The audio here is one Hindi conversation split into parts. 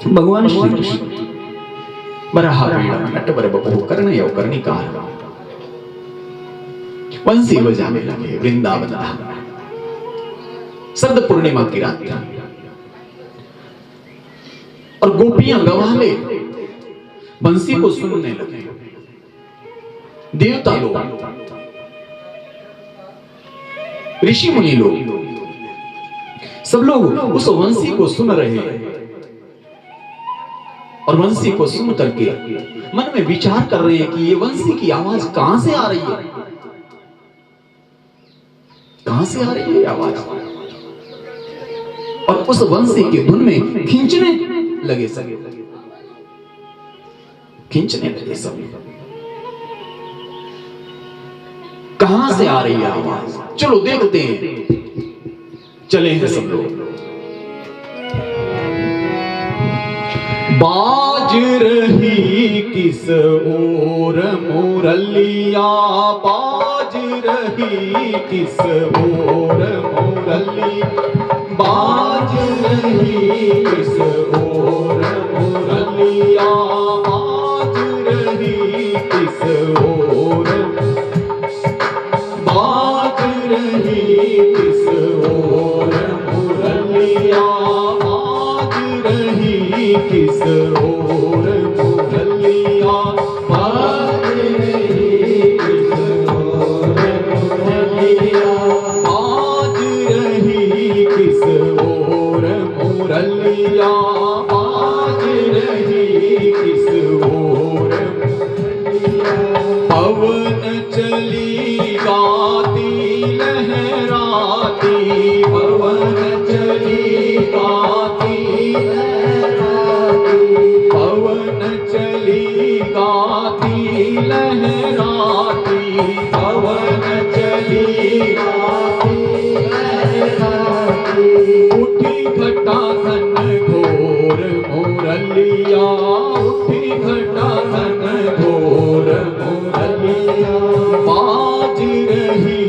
भगवान श्री कृष्ण बराह पीड़ा नटवर बपू कर्ण यव कर्णिकार वंशी बजाने लगे वृंदावन धाम। शरद पूर्णिमा की रात और गोपियां गवाले बंसी को सुनने लगे। देवता लोग, ऋषि मुनि लोग, सब लोग उस वंशी को सुन रहे हैं और वंशी को सुन करके मन में विचार कर रहे हैं कि ये वंशी की आवाज कहां से आ रही है, कहां से आ रही है आवाज। और उस वंशी की धुन में खींचने लगे सब, खींचने लगे सब। कहां से आ रही है आवाज, चलो देखते हैं। चले हैं सब लोग। बाज रही किस ओर मुरलिया, बाज रही किस ओर मुरली, बाज रही किस ओर मुरलिया, बाज रही किस ओर, बाज रही किस ओर मुरलिया, बाज रही किस ओर मुरलिया, बाज रही किस ओर मुरलिया, बाज रही किस ओर मुरलिया, बाज रही किस ओर मुरलिया। पवन चली गाती लहराती, पवन चली गाती लहराती, पवन चली गाती लहराती, पवन चली गाती लहराती। उठी घटा घन घोर मुरलिया, उठी घटा घन घोर मुरलिया, बाज रही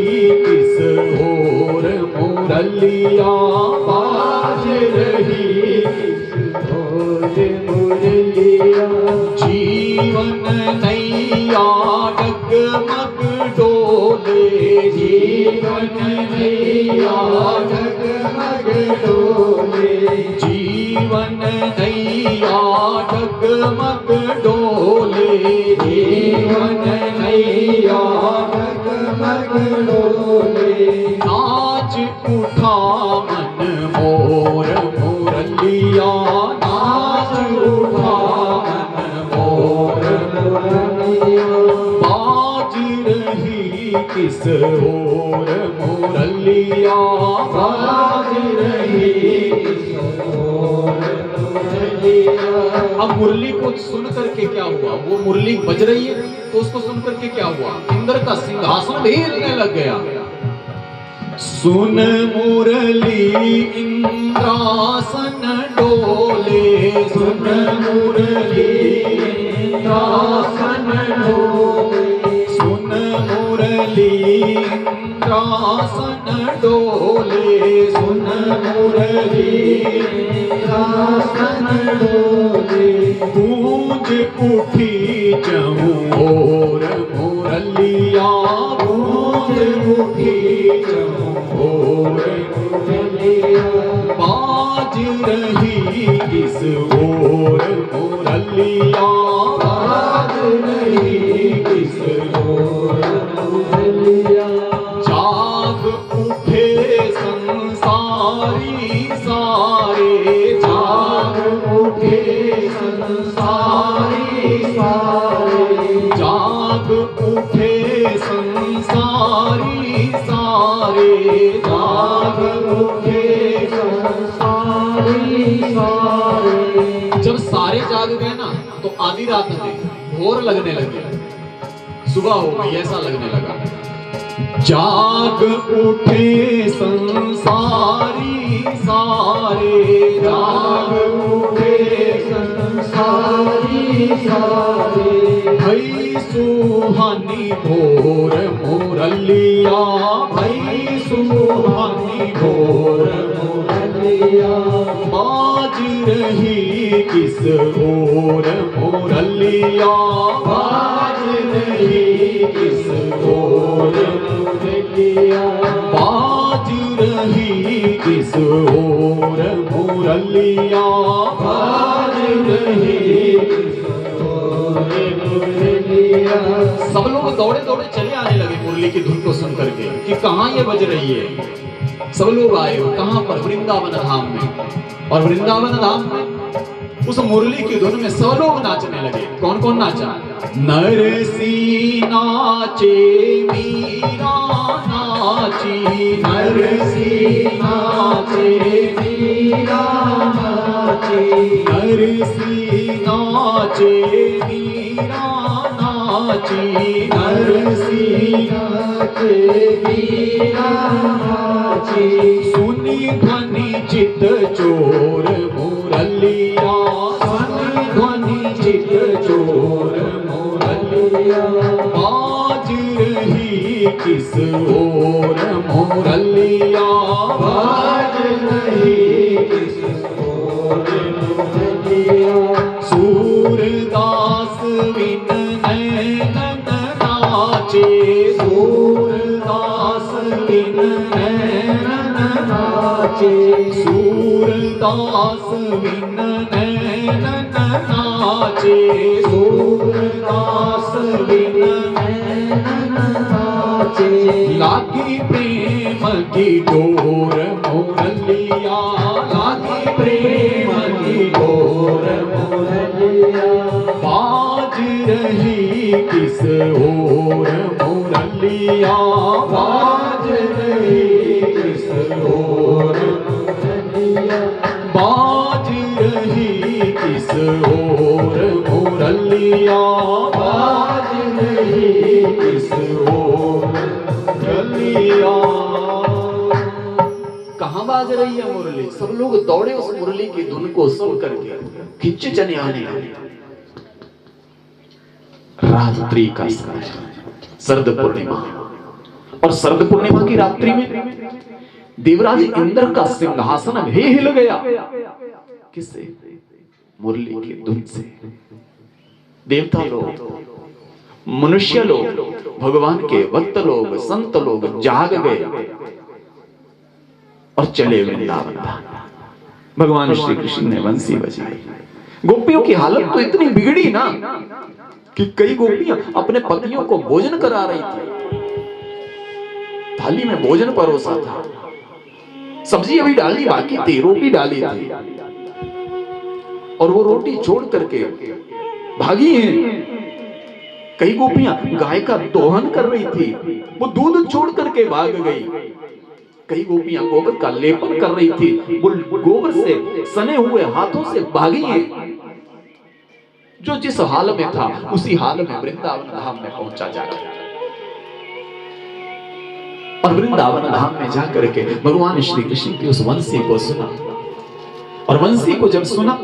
किस ओर मुरलिया, बाज रही किस ओर मुरलिया। जीवन नैया डगमग डोले, जीवन नैया डगमग डोले, जीवन नैया डगमग डोले, जीवन नैया डगमग डोले। नाच उठा मन मोर मुरलिया, नाच उठा मन मोर मुरलिया, बाज रही किस ओर मुरलिया, बाज रही किस ओर मुरलिया। अब मुरली को सुन करके क्या हुआ, वो मुरली बज रही है तो उसको सुन करके क्या हुआ, इंद्र का सिंहासन भी हिलने लग गया। सुन मुरली इंद्रासन डोले, सुन मुरली इंद्रासन डोले, सुन मुरली इंद्रासन डोले, सुन मुरली इंद्रासन डोले। गूंज उठी चहुं ओर मुरलिया, गूंज उठी चहुं ओर मुरलिया, बाज रही किस ओर मुरलिया, बाज रही किस ओर मुरलिया। जाग उठे संसारी सारे, जाग उठे संसारी सारे, जाग उठे संसारी सारे, जाग उठे संसारी सारे। जब सारे जाग गए ना तो आधी रात में भोर लगने लगे, सुबह हो गई ऐसा लगने लगा। जाग उठे संसारी सारे, जाग उठे संसारी सारे। भई सुहानी भोर मुरलिया, भई सुहानी भोर मुरलिया, बाज रही किस ओर मुरलिया, बाज रही किस ओर मुरलिया, बाज रही किस ओर मुरलिया, बाज रही किस ओर मुरलिया। सब लोग दौड़े दौड़े चले आने लगे मुरली की धुन को सुन करके कि कहाँ ये बज रही है। सब लोग आए कहां पर, वृंदावन धाम में। और वृंदावन धाम में उस मुरली की धुन में सब लोग नाचने लगे। कौन कौन नाचा? नरसी नाचे मीरा नाची, नरसी नाचे मीरा नाची, नरसी नाचे मीरा नाची, नरसी नाचे मीरा नाची। सुनी ध्वनि चित चोर मुरलिया, सुनी ध्वनि चित चोर मुरलिया, बाज रही किस ओर मुरलिया, बाज रही किस ओर मुरलिया। सूरदास विन नैन नाचे, सूरदास विन नैन नाचे, सूरदास विन नैन नाचे, सूरदास विन नैन नाचे। लागी प्रेम की डोर मुरलिया, लागी प्रेम की डोर मुरलिया, बाज रही किस ओर मुरलिया, बाज रही किस ओर मुरलिया, बाज रही किस ओर मुरलिया, बाज रही किस ओर मुरलिया। कहां बाज रही है मुरली? सब लोग दौड़े उस मुरली की धुन को सुन करके खिंचे चले आने लगे। रात्रि का समय, शरद पूर्णिमा, और शरद पूर्णिमा की रात्रि में देवराज इंद्र का सिंहासन भी हिल गया। किससे? मुरली की धुन से। देवता लोग, मनुष्य लोग, भगवान के भक्त लोग, संत लोग जाग गए और चले वृंदावन धाम। भगवान श्री कृष्ण ने बंसी बजाई। गोपियों की हालत तो इतनी बिगड़ी ना कि कई गोपियां अपने पतियों को भोजन करा रही थी। थाली में भोजन परोसा था, सब्जी अभी डालनी बाकी थी, रोटी डाली थी, और वो रोटी छोड़ करके भागी हैं। कई गोपियां गाय का दोहन कर रही थी, वो दूध छोड़ करके भाग गई। कई गोपियां गोबर का लेपन कर रही थी, वो गोबर से सने हुए हाथों से भागी हैं। जो जिस हाल में था उसी हाल में वृंदावन धाम में पहुंचा जाकर, और वृंदावन धाम में जाकर के भगवान श्री कृष्ण की उस वंशी को सुना। और वंशी को जब सुना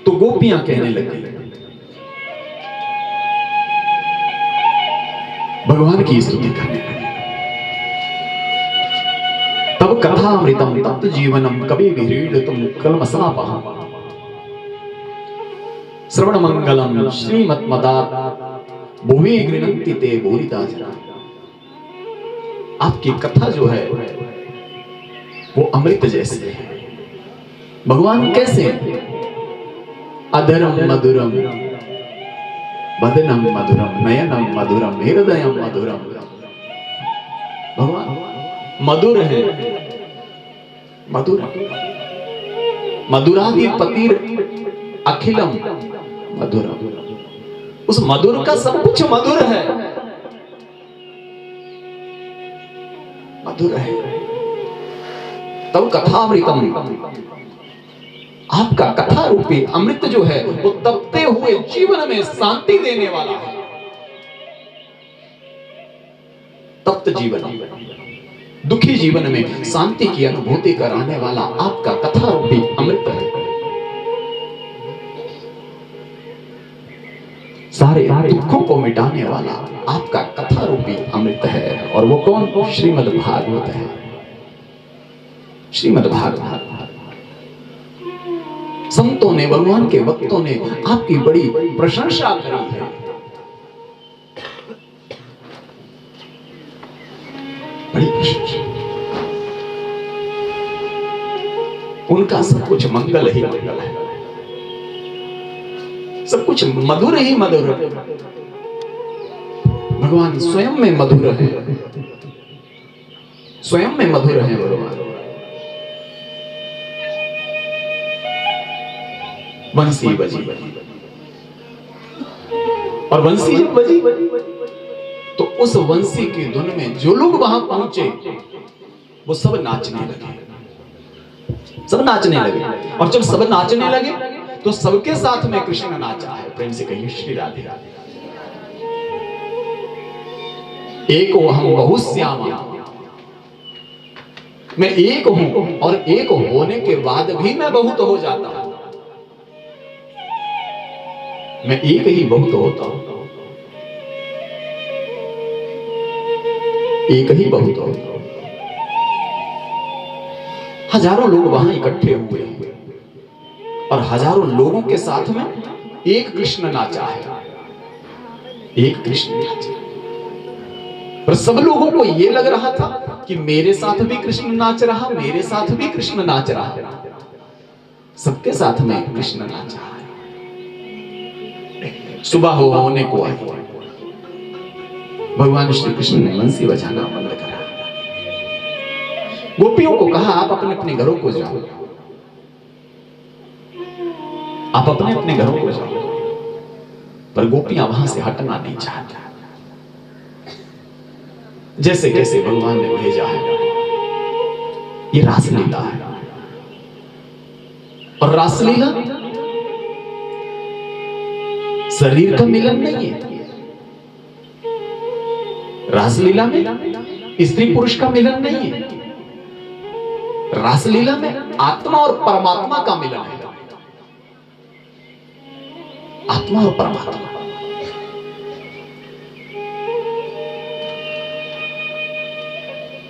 तो गोपियां कहने लगी, भगवान की स्तुति करने लगी। तब कथामृतम तप्त जीवनम कवि विह्रीडितम कलमसापहम् श्रवण मंगलम श्रीमद्मदात् भुवि गृह्णन्ति ते भूरिदा जना। आपकी कथा जो है वो अमृत जैसी है। भगवान कैसे? अधरम मधुरम वदनम मधुरम नयनम मधुरम हृदयम मधुरम। भगवान मधुर है, मधुर, मधुराधिपति अखिलम मधुरम। उस मधुर का सब कुछ मधुर है, मधुर है। तब कथामृतम, आपका कथा रूपी अमृत जो है वो तपते हुए जीवन में शांति देने वाला है। तप्त जीवन, दुखी जीवन में शांति की अनुभूति कराने वाला आपका कथा रूपी अमृत है। सारे दुखों को मिटाने वाला आपका कथा रूपी अमृत है। और वो कौन? श्रीमद् भागवत है। श्रीमद् भागवत संतों ने, भगवान के भक्तों ने आपकी बड़ी प्रशंसा करी है। बड़ी प्रशंसा। उनका सब कुछ मंगल ही मंगल है, सब कुछ मधुर ही मधुर है। भगवान स्वयं में मधुर है, स्वयं में मधुर है भगवान। बंसी बजी और बंसी जब बजी तो उस बंसी की धुन में जो लोग वहां पहुंचे वो सब नाचने लगे, सब नाचने लगे। और जब सब नाचने लगे तो सबके साथ में कृष्ण नाचा है। प्रेम से कहिए श्री राधे राधे। एक हम बहुत श्यामा, मैं एक हूं और एक होने के बाद भी मैं बहुत हो जाता हूं। मैं एक ही बहुत होता हूं, एक ही बहुत होता हूं। हजारों लोग वहां इकट्ठे हुए और हजारों लोगों के साथ में एक कृष्ण नाचा है, एक कृष्ण नाचा। पर सब लोगों को यह लग रहा था कि मेरे साथ भी कृष्ण नाच रहा, मेरे साथ भी कृष्ण नाच रहा, सबके साथ में कृष्ण नाचा है। सुबह होने को आई, भगवान श्री कृष्ण ने बंसी बजाना बंद करा। गोपियों को कहा आप अपने अपने घरों को जाओ, आप अपने अपने घरों को जाओ। पर गोपियां वहां से हटना नहीं चाहती। जैसे कैसे भगवान ने भेजा है, ये रासलीला है। और रासलीला शरीर का मिलन नहीं है। रासलीला में स्त्री पुरुष का मिलन नहीं है। रासलीला में आत्मा और परमात्मा का मिलन है। आत्मा और परमात्मा।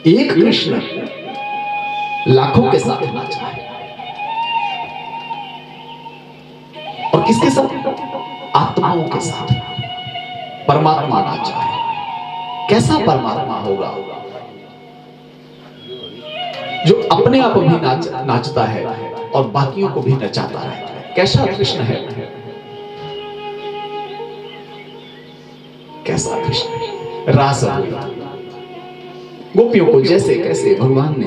एक कृष्ण लाखों के साथ नाचा है। और किसके साथ? आत्माओं के साथ परमात्मा नाचा है। कैसा परमात्मा होगा जो अपने आप भी नाचता है और बाकियों को भी नचाता है? कैसा कृष्ण है? कैसा कृष्ण? रास गोपियों को जैसे कैसे भगवान ने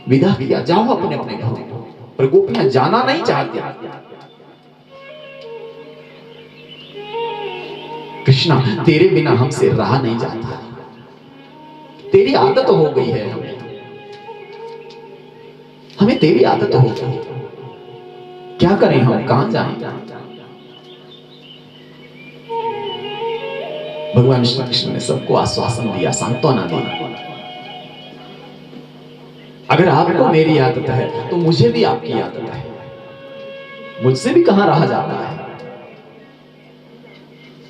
विदा किया, जाओ अपने अपने घरों। पर गोपियां जाना नहीं चाहती। कृष्णा तेरे बिना हमसे रहा नहीं जाता, तेरी आदत हो गई है, हमें तेरी आदत हो गई। क्या करें हम, कहां जाएं? भगवान श्री कृष्ण ने सबको आश्वासन दिया, सांत्वना दी। अगर आपको मेरी आदत है तो मुझे भी आपकी आदत है, मुझसे भी कहां रहा जाता है।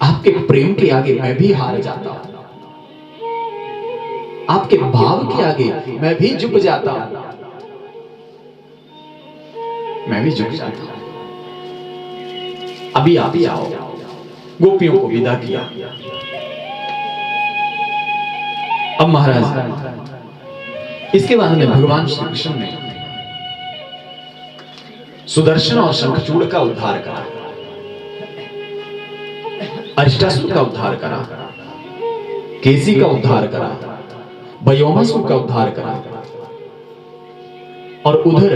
आपके प्रेम के आगे मैं भी हार जाता हूं, आपके भाव के आगे मैं भी झुक जाता हूं, मैं भी झुक जाता हूं। अभी आप ही आओ। गोपियों को विदा किया। अब महाराज इसके बाद में भगवान श्री कृष्ण ने सुदर्शन और शंखचूड़ का उद्धार करा, अष्टासुर का उद्धार करा, केसी का उद्धार करा, भयोमासुर का उद्धार करा। और उधर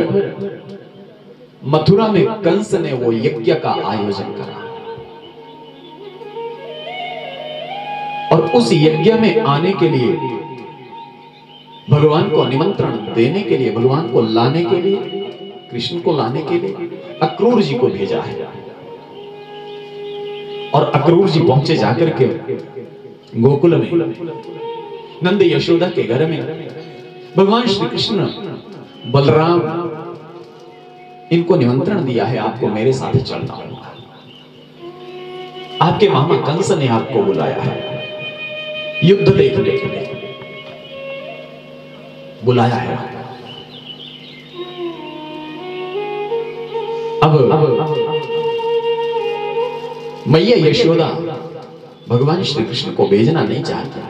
मथुरा में कंस ने वो यज्ञ का आयोजन करा और उस यज्ञ में आने के लिए, भगवान को निमंत्रण देने के लिए, भगवान को लाने के लिए, कृष्ण को लाने के लिए अक्रूर जी को भेजा है। और अक्रूर जी पहुंचे जाकर के गोकुल में, नंद यशोदा के घर में। भगवान श्री कृष्ण, बलराम इनको निमंत्रण दिया है, आपको मेरे साथ चलना होगा। आपके मामा कंस ने आपको बुलाया है, युद्ध देखने के लिए बुलाया है। अब मैया यशोदा भगवान श्री कृष्ण को भेजना नहीं चाहता,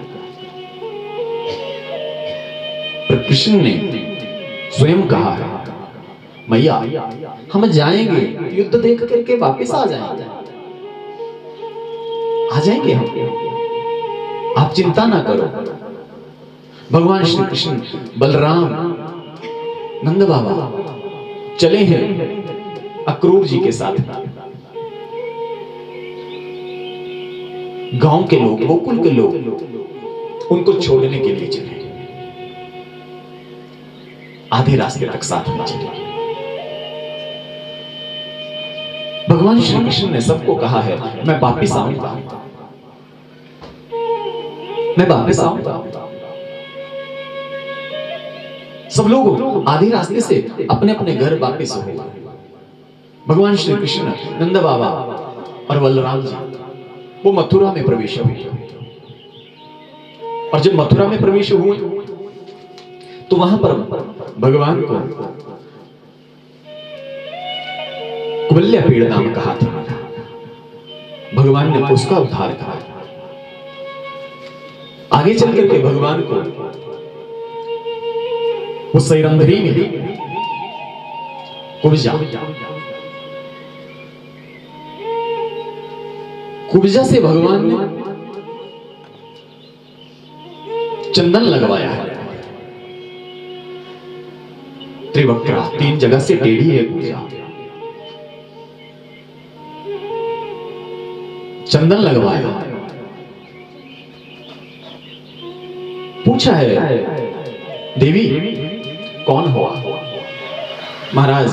पर कृष्ण ने स्वयं कहा है, मैया हम जाएंगे, युद्ध देख करके वापस आ जाएंगे हम, आप चिंता ना करो। भगवान श्री कृष्ण, बलराम, नंद बाबा चले हैं अक्रूर जी के साथ। गांव के लोग, गोकुल के लोग उनको छोड़ने के लिए चले, आधे रास्ते तक साथ में चले। भगवान श्री कृष्ण ने सबको कहा है, मैं वापिस आऊंगा, मैं वापिस आऊंगा। सब लोग आधे रास्ते से अपने अपने घर वापिस हो गए। भगवान श्री कृष्ण, नंद बाबा और बलराम जी वो मथुरा में प्रवेश हुए, और जब मथुरा में प्रवेश हुए तो वहां पर भगवान को कुबल्या पेड़ नाम का हाथी मिला। भगवान ने उसका उद्धार करा। आगे चल करके भगवान को उस सैरंध्री मिली, कुब्जा। कुब्जा से भगवान ने चंदन लगवाया है। त्रिवक्रा, 3 जगह से टेढ़ी है कुब्जा, चंदन लगवाया। पूछा है, देवी कौन हो? महाराज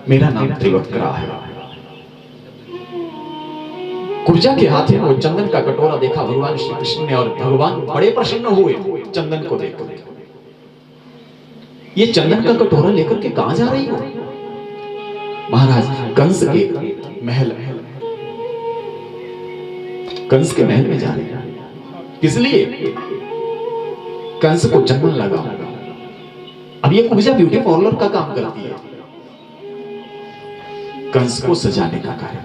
मेरा नाम त्रिवक्रा है। कुब्जा के हाथ में वो चंदन का कटोरा देखा भगवान श्री कृष्ण ने, और भगवान बड़े प्रसन्न हुए चंदन को देखकर। ये चंदन का कटोरा लेकर के कहां जा रही हो? महाराज कंस के महल, कंस के महल में जा रहे हैं। किस लिए? कंस को चंदन लगा। अब ये कुब्जा ब्यूटी पार्लर का काम करती है, कंस को सजाने का कार्य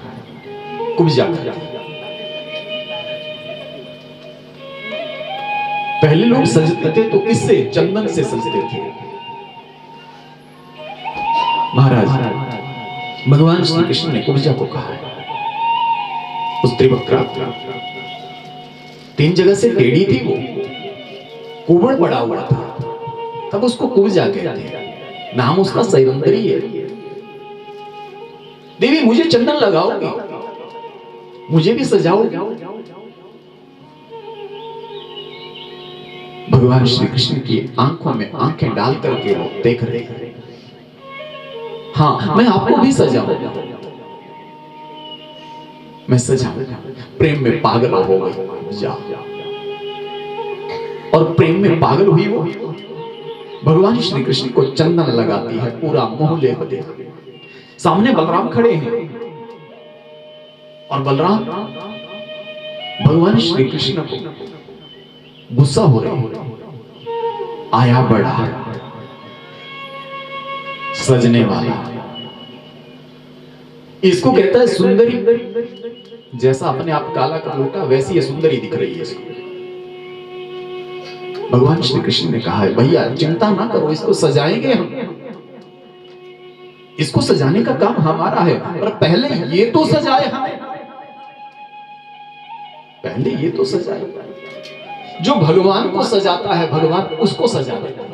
कुब्जा करती है। पहले लोग सजते थे तो किससे? चंदन से सजते थे। महाराज भगवान श्री कृष्ण ने कुब्जा को कहा है, उस त्रिवक्रा 3 जगह से टेढ़ी थी, वो कुबड़ पड़ा हुआ था, तब उसको कुब्जा कहते हैं। नाम उसका सैरंध्री है। देवी मुझे चंदन लगाओगी, मुझे भी सजाओगी? भगवान श्री कृष्ण की आंखों में आंखें डाल करके वो देख रहे हैं। हाँ, मैं आपको भी सजाऊंगा, मैं सजाऊंगा। प्रेम में पागल हो गई जा, और प्रेम में पागल हुई वो भगवान श्री कृष्ण को चंदन लगाती है, पूरा मोह ले बदे। सामने बलराम खड़े हैं, और बलराम भगवान श्री कृष्ण को गुस्सा हो रहे हैं। आया बड़ा सजने वाला, इसको कहता है सुंदरी। जैसा अपने आप काला का लोटा, वैसी ये सुंदरी दिख रही है इसको। भगवान श्री कृष्ण ने कहा है, भैया चिंता ना करो, इसको सजाएंगे हम, इसको सजाने का काम हमारा है, पर पहले ये तो सजाए हमें, पहले ये तो सजाए। जो भगवान को सजाता है भगवान उसको सजा देता है,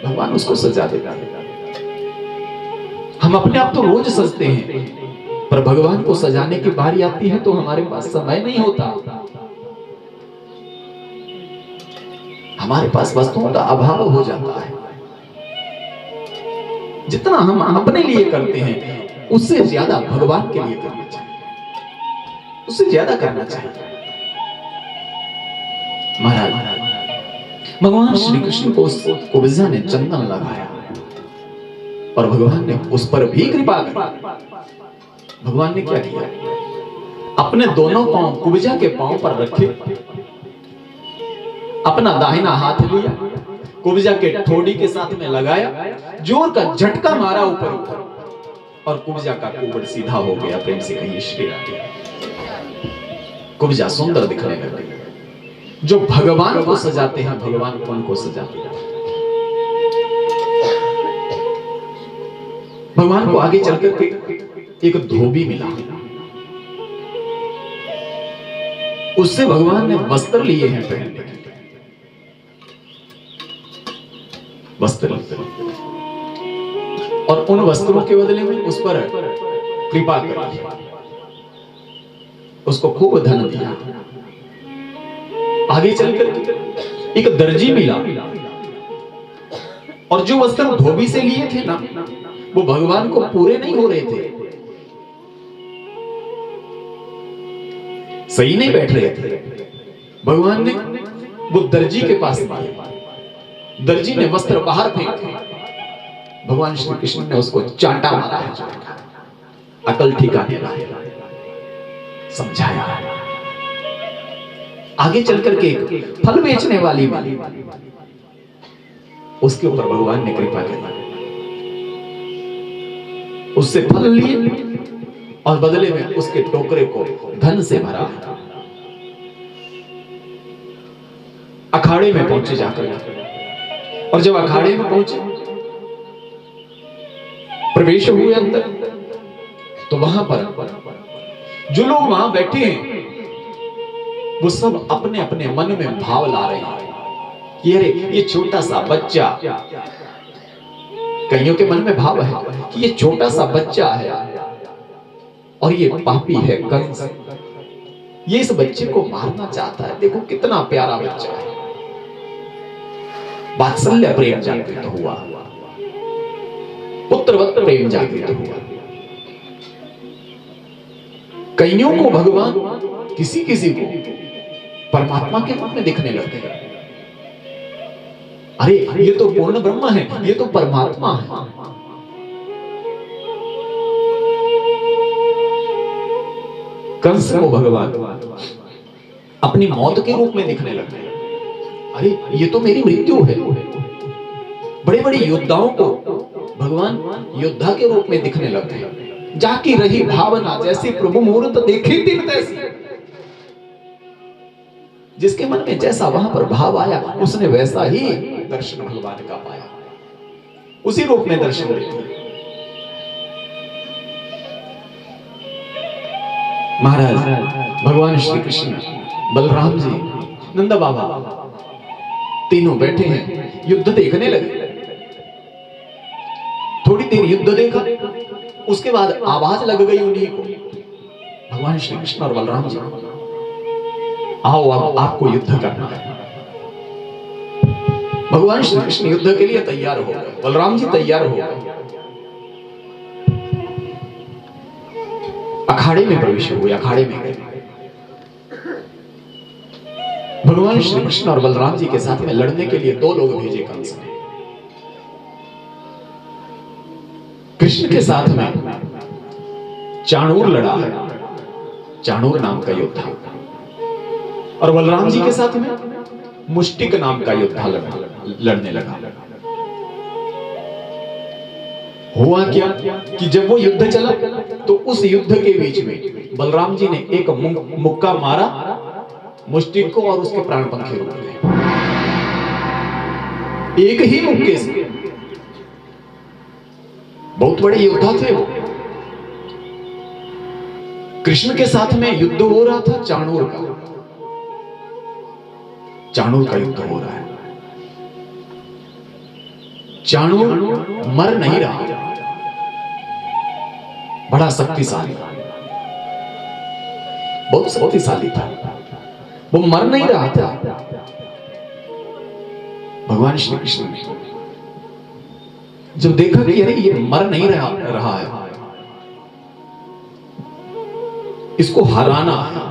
भगवान उसको सजा देता है। हम अपने आप तो रोज सजते हैं, पर भगवान को सजाने की बारी आती है तो हमारे पास समय नहीं होता, हमारे पास वस्तुओं का अभाव हो जाता है। जितना हम अपने लिए करते हैं उससे ज्यादा भगवान के लिए करना चाहिए, उससे ज्यादा करना चाहिए। महाराज भगवान श्री कृष्ण को कुब्जा ने चंदन लगाया, और भगवान ने उस पर भी कृपा की। भगवान ने क्या किया? अपने दोनों पांव कुब्जा के पांव पर रखे, अपना दाहिना हाथ लिया, कुब्जा के ठोड़ी के साथ में लगाया, जोर का झटका मारा ऊपर और कुब्जा का कुबड़ सीधा हो गया। प्रेम से कहिए श्री राधे। कुब्जा सुंदर दिखने लग गई। जो भगवान को सजाते हैं, भगवान उनको सजाते हैं। भगवान को आगे चलकर के एक धोबी मिला, उससे भगवान ने वस्त्र लिए हैं पहनने के लिए, वस्त्र। और उन वस्त्रों के बदले में उस पर कृपा करी, उसको खूब धन दिया। आगे चलकर एक दर्जी मिला, और जो वस्त्र धोबी से लिए थे ना, वो भगवान को पूरे नहीं हो रहे थे, सही नहीं बैठ रहे थे। भगवान ने वो दर्जी के पास दिए, दर्जी ने वस्त्र बाहर फेंके, भगवान श्री कृष्ण ने उसको चांटा मारा, अकल ठिकाने लाया, समझाया। आगे चलकर के एक फल बेचने वाली मिली, उसके ऊपर भगवान ने कृपा की, उससे फल लिए और बदले में उसके टोकरे को धन से भरा। अखाड़े में पहुंचे जाकर, और जब अखाड़े में पहुंचे, प्रवेश हुए अंदर, तो वहां पर जो लोग वहां बैठे हैं, वो सब अपने अपने मन में भाव ला रहे हैं कि अरे ये छोटा सा बच्चा, कईयों के मन में भाव है कि ये छोटा सा बच्चा है और ये पापी है कंस, ये इस बच्चे को मारना चाहता है। देखो कितना प्यारा बच्चा है। वात्सल्य प्रेम जागृत हुआ, पुत्रवत प्रेम जागृत हुआ। कईयों को भगवान किसी किसी को परमात्मा के रूप में दिखने लगे। अरे ये तो पूर्ण ब्रह्म है, ये तो परमात्मा है। कंस को भगवान अपनी मौत के रूप में दिखने लगे। अरे ये तो मेरी मृत्यु है। बड़े बड़े योद्धाओं को भगवान योद्धा के रूप में दिखने लगे। जाकी रही भावना, जैसे प्रभु मुहूर्त देखे दिन तैसी। जिसके मन में जैसा वहां पर भाव आया, उसने वैसा ही दर्शन भगवान का पाया, उसी रूप में दर्शन देते। महाराज भगवान श्री कृष्ण, बलराम जी, नंद बाबा तीनों बैठे हैं, युद्ध देखने लगे। थोड़ी देर युद्ध देखा, उसके बाद आवाज लग गई उन्हीं को, भगवान श्री कृष्ण और बलराम जी, आओ अब आपको युद्ध करना है। भगवान श्री कृष्ण युद्ध के लिए तैयार हो गए, बलराम जी तैयार हो गए। अखाड़े में प्रवेश हुए, अखाड़े में गए। भगवान श्री कृष्ण और बलराम जी के साथ में लड़ने के लिए दो लोग भेजे कंस ने। कृष्ण के साथ में चाणूर लड़ा है, चाणूर नाम का योद्धा, और बलराम जी के साथ में मुष्टिक नाम का योद्धा लड़ने लगा। हुआ क्या कि जब वो युद्ध चला, तो उस युद्ध के बीच में बलराम जी ने एक मुक्का मारा मुष्टिक को, और उसके प्राण पंखे रुक गए। एक ही मुक्के से। बहुत बड़े योद्धा थे वो। कृष्ण के साथ में युद्ध हो रहा था चाणूर का, चाणूर का युद्ध हो रहा है। चाणूर मर नहीं रहा, बड़ा शक्तिशाली, बहुत शक्तिशाली था, वो मर नहीं रहा था। भगवान श्री कृष्ण ने जब देखा कि अरे ये मर नहीं रहा है, इसको हराना है,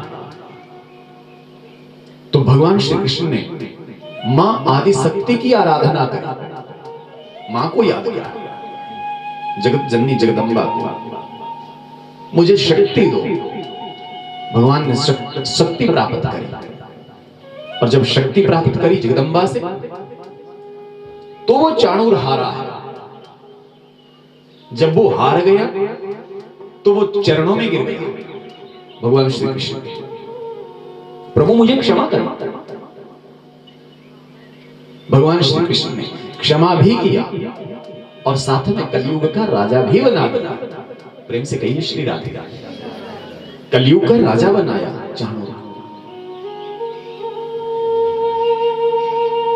तो भगवान श्री कृष्ण ने मां आदि शक्ति की आराधना करी, मां को याद किया, जगत जननी जगदम्बा को मुझे शक्ति दो। भगवान ने शक्ति प्राप्त करी, और जब शक्ति प्राप्त करी जगदम्बा से, तो वो चाणूर हारा है। जब वो हार गया तो वो चरणों में गिर गया भगवान श्री कृष्ण के, प्रभु मुझे क्षमा करना। भगवान श्री कृष्ण ने क्षमा भी किया और साथ में कलयुग का राजा भी बना दिया। प्रेम से कहिए श्री राधे। कलयुग का राजा बनाया चाणूर।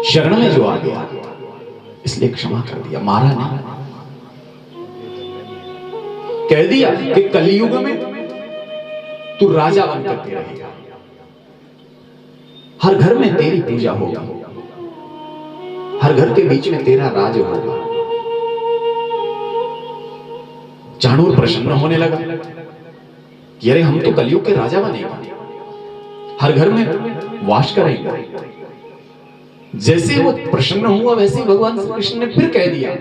शरण में जो आ गया इसलिए क्षमा कर दिया, मारा नहीं। कह दिया कि कलयुग में तू राजा बनकर के रहेगा, हर घर में तेरी पूजा होगी, हर घर के बीच में तेरा राज होगा। चाणूर प्रसन्न होने लगा कि अरे हम तो कलयुग के राजा बनेंगे, हर घर में वास करेंगे। जैसे वो प्रसन्न हुआ वैसे भगवान श्री कृष्ण ने फिर कह दिया,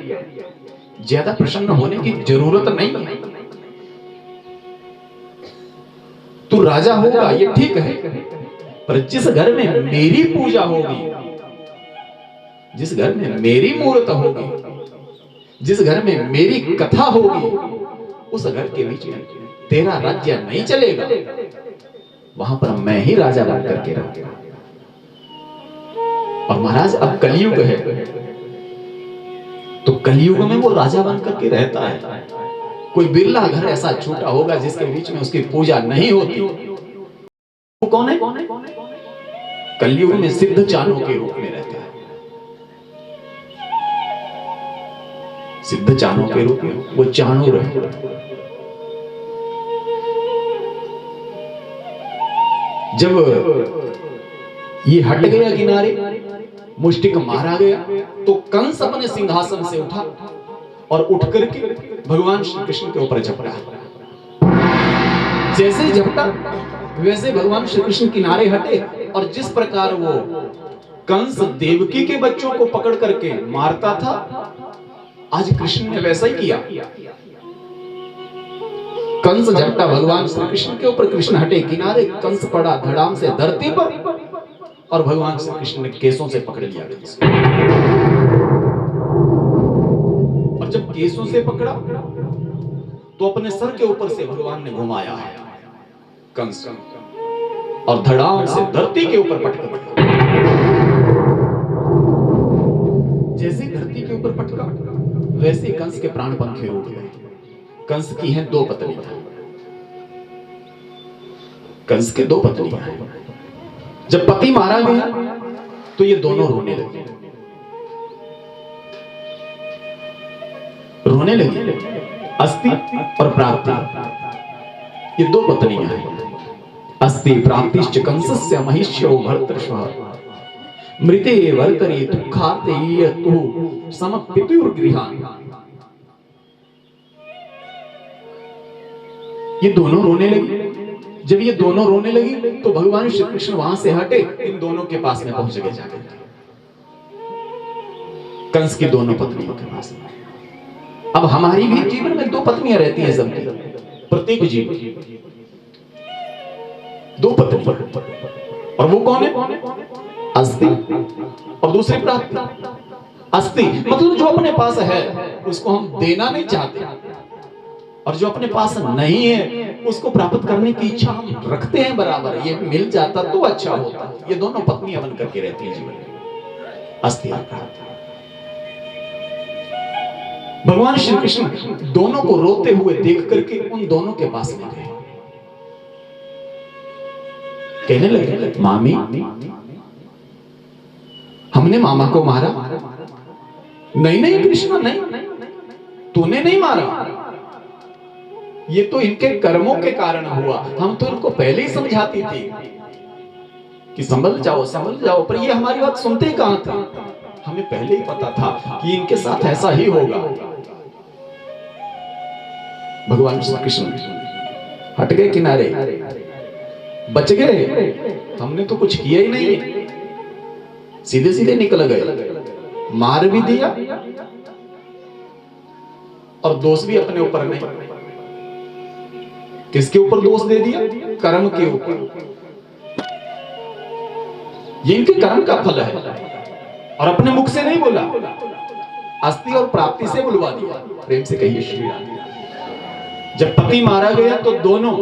ज्यादा प्रसन्न होने की जरूरत नहीं है, तू राजा होगा ये ठीक है, पर जिस घर में मेरी पूजा होगी, जिस घर में मेरी मूर्त होगी, जिस घर में मेरी कथा होगी, उस घर के बीच में तेरा राज्य नहीं चलेगा, वहां पर मैं ही राजा बनकर के रहूंगा। और महाराज अब कलयुग है तो कलयुग में वो राजा बनकर के रहता है। कोई बिरला घर ऐसा छोटा होगा जिसके बीच में उसकी पूजा नहीं होती। वो कौन है? कलयुग में सिद्ध चाणूर के रूप में रहता है। सिद्ध चाणूर के रूप में वो चाणूर है। जब ये हट गया किनारे, मुष्टिक मारा गया, तो कंस अपने सिंहासन से उठा और उठ करके भगवान श्री कृष्ण के ऊपर झपटा। जैसे झपटा वैसे भगवान श्री कृष्ण किनारे हटे, और जिस प्रकार वो कंस देवकी के बच्चों को पकड़ करके मारता था, आज कृष्ण ने वैसा ही किया। कंस झपटा भगवान श्री कृष्ण के ऊपर, कृष्ण हटे किनारे, कंस पड़ा धड़ाम से धरती पर, और भगवान श्री कृष्ण ने केसों से पकड़ लिया। और जब केसों से पकड़ा तो अपने सर के ऊपर से भगवान ने घुमाया है कंस, और धड़ाम से धरती के ऊपर पटक दिया। जैसे धरती के ऊपर पटका वैसे कंस के प्राण पंखे उड़ गए। कंस की हैं दो पत्नियां, कंस के दो पत्नियां हैं। जब पति मारा गया तो ये दोनों रोने लगे, रोने लगे। अस्ति और प्राप्ति, ये दो पत्नियां हैं। अस्ति प्राप्तिश्च कंसस्य महिष्यो भर्तृष्व मृते वर्तरे दुःखार्ते यतु समपितुर्गृहान्। ये दोनों रोने लगी। जब ये दोनों रोने लगी तो भगवान श्री कृष्ण वहां से हटे, इन दोनों के पास में पहुंच गए जाकर, कंस की दोनों पत्नियों के पास में। अब हमारी भी जीवन में दो पत्नियां रहती हैं सबकी, प्रत्येक जीव दो पत्नी, और वो कौन है? अस्ति और दूसरी प्राप्ति। अस्ति मतलब जो अपने पास है उसको हम देना नहीं चाहते, और जो अपने पास नहीं है उसको प्राप्त करने की इच्छा हम रखते हैं बराबर। ये मिल जाता तो अच्छा होता। ये दोनों पत्नियां बनकर के रहती हैं जीवन में, अस्ति और प्राप्ति। भगवान श्री कृष्ण दोनों को रोते हुए देख करके उन दोनों के पास में गए, कहने लगे, मामी हमने मामा को मारा? नहीं नहीं कृष्ण नहीं, तूने नहीं मारा, ये तो इनके कर्मों के कारण हुआ। हम तो इनको पहले ही समझाती थी कि संभल जाओ संभल जाओ, पर ये हमारी बात सुनते कहां थे। हमें पहले ही पता था कि इनके साथ ऐसा ही होगा। भगवान श्री कृष्ण हट गए किनारे, बच गए, हमने तो कुछ किया ही नहीं, सीधे सीधे निकल गए, मार भी दिया और दोष भी अपने ऊपर नहीं। किसके ऊपर दोष दे दिया? कर्म के ऊपर। ये इनके कर्म का फल है, और अपने मुख से नहीं बोला, अस्थि और प्राप्ति से बुलवा दिया। प्रेम से कहिए श्री राधे। जब पति मारा गया तो दोनों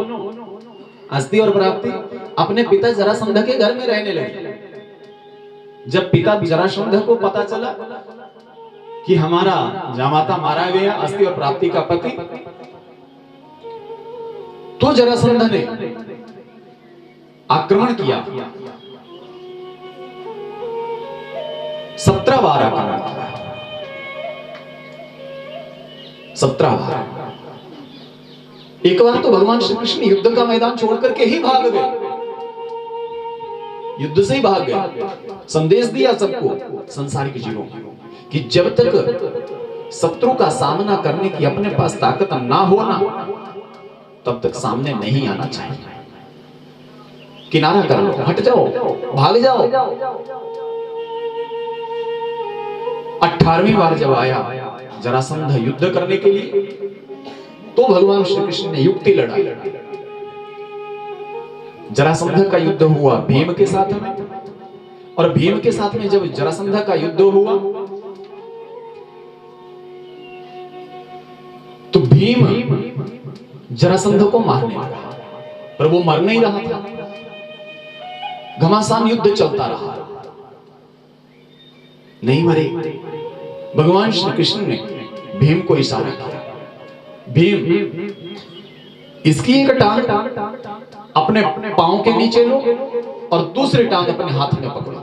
अस्थि और प्राप्ति अपने पिता जरासंध के घर में रहने लगे। जब पिता जरासंध को पता चला कि हमारा जामाता मारा गया, अस्थि और प्राप्ति का पति, तो जरासंध ने आक्रमण किया। 17 बार आक्रमण किया, 17 बार। एक बार तो भगवान श्री कृष्ण युद्ध का मैदान छोड़ करके ही भाग गए, युद्ध से ही भाग गए। संदेश दिया सबको, संसारिक जीवों कि जब तक शत्रु का सामना करने की अपने पास ताकत ना हो ना, तब तक सामने नहीं आना चाहिए। किनारा कर लो, हट जाओ, भाग जाओ। 18वीं बार जब आया जरासंध युद्ध करने के लिए, तो भगवान श्री कृष्ण ने युक्ति लड़ा। जरासंध का युद्ध हुआ भीम के साथ में, और भीम के साथ में जब जरासंध का युद्ध हुआ तो भीम जरासंध को मारने लगा, पर वो मर नहीं रहा था। घमासान युद्ध चलता रहा, नहीं मरे। भगवान श्री कृष्ण ने भीम को इशारा किया, भीम इसकी एक टांग अपने पांव के नीचे लो और दूसरी टांग अपने हाथ में पकड़ो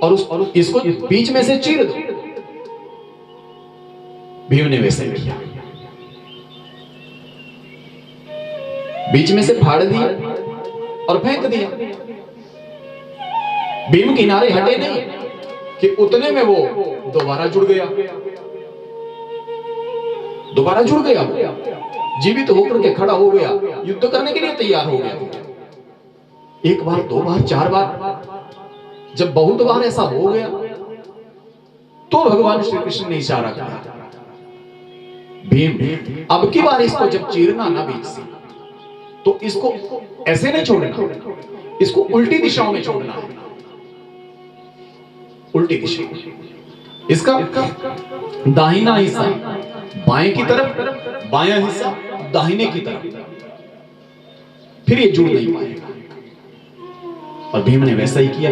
और इसको बीच में से चीर दो। भीम ने वैसे किया, बीच में से फाड़ दिया और फेंक दिया। भीम किनारे हटे नहीं कि उतने में वो दोबारा जुड़ गया, दोबारा जुड़ गया, जीवित होकर के खड़ा हो गया, युद्ध करने के लिए तैयार हो गया। एक बार, 2 बार, 4 बार, जब बहुत बार ऐसा हो गया तो भगवान श्री कृष्ण ने इशारा किया, भीम अब की बार इसको जब चीरना ना बीच से, तो इसको ऐसे नहीं छोड़ना, इसको उल्टी दिशाओं में छोड़ना है। उल्टी दिशा, इसका दाहिना हिस्सा बाएं की तरफ, बायां हिस्सा दाहिने की तरफ, फिर ये जुड़ नहीं पाएगा। और भीम ने वैसा ही किया।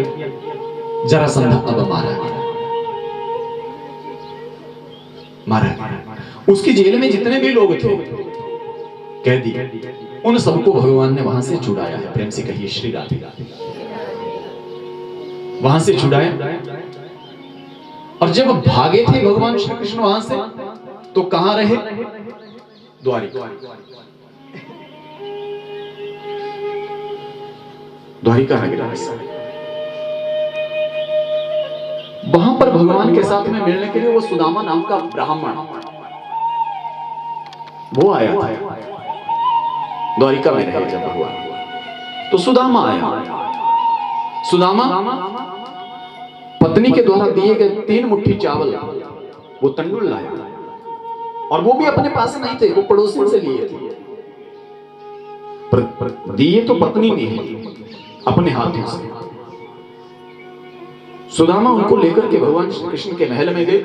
जरासंध अब मारा। उसकी जेल में जितने भी लोग थे कैदी, उन सबको भगवान ने वहां से छुड़ाया है। प्रेम से कहिए श्री राधे। वहां से छुड़ाया, और जब भागे थे भगवान श्री कृष्ण वहां से, तो कहां रहे? द्वारिका। द्वारिका नगरी, वहां पर भगवान के साथ में मिलने के लिए वो सुदामा नाम का ब्राह्मण वो आया था। द्वारिका में रहे जब भगवान, तो सुदामा आया। सुदामा पत्नी के द्वारा दिए गए 3 मुट्ठी चावल वो तंडुल लाया, और वो भी अपने पास नहीं थे, वो पड़ोसी से लिए थे। दिए तो पत्नी ने अपने हाथों से। सुदामा उनको लेकर के भगवान श्री कृष्ण के महल में गए,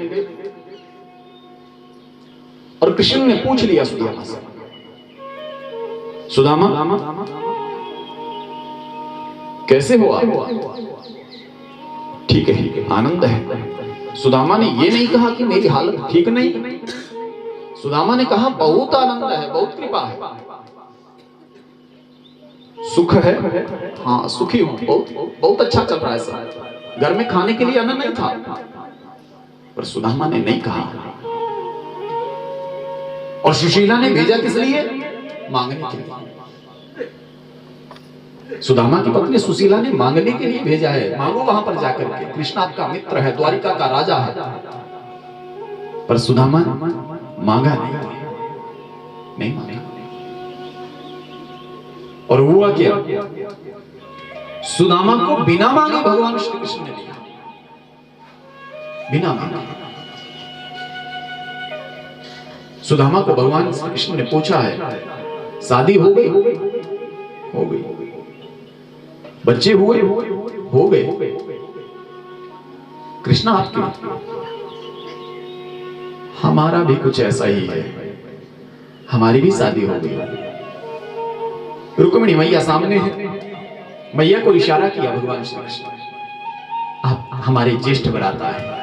और कृष्ण ने पूछ लिया सुदामा से, सुदामा कैसे हो आप? ठीक है, आनंद है। सुदामा ने ये नहीं कहा कि मेरी हालत ठीक नहीं, सुदामा ने कहा बहुत आनंद है, बहुत कृपा है, सुख है, हाँ सुखी हूं, बहुत अच्छा चल रहा है सब। घर में खाने के लिए अन्न नहीं था, पर सुदामा ने नहीं कहा। और सुशीला ने भेजा किस लिए? मांगने के लिए। सुदामा की पत्नी सुशीला ने मांगने के लिए भेजा है, मांगो वहां पर जाकर के, कृष्ण आपका मित्र है, द्वारिका का राजा है। पर सुदामा मांगा नहीं मांगा। और हुआ क्या? सुदामा को बिना मांगे भगवान श्री कृष्ण ने दिया, बिना मांगे। सुदामा को भगवान श्री कृष्ण ने पूछा है, शादी हो गई? हो गई। बच्चे हुए? हो गए। कृष्णा आपके हमारा भी कुछ ऐसा ही है, हमारी भी शादी हो गई। रुक्मिणी मैया सामने है, मैया को इशारा किया भगवान श्री कृष्ण, आप हमारे ज्येष्ठ भ्राता है,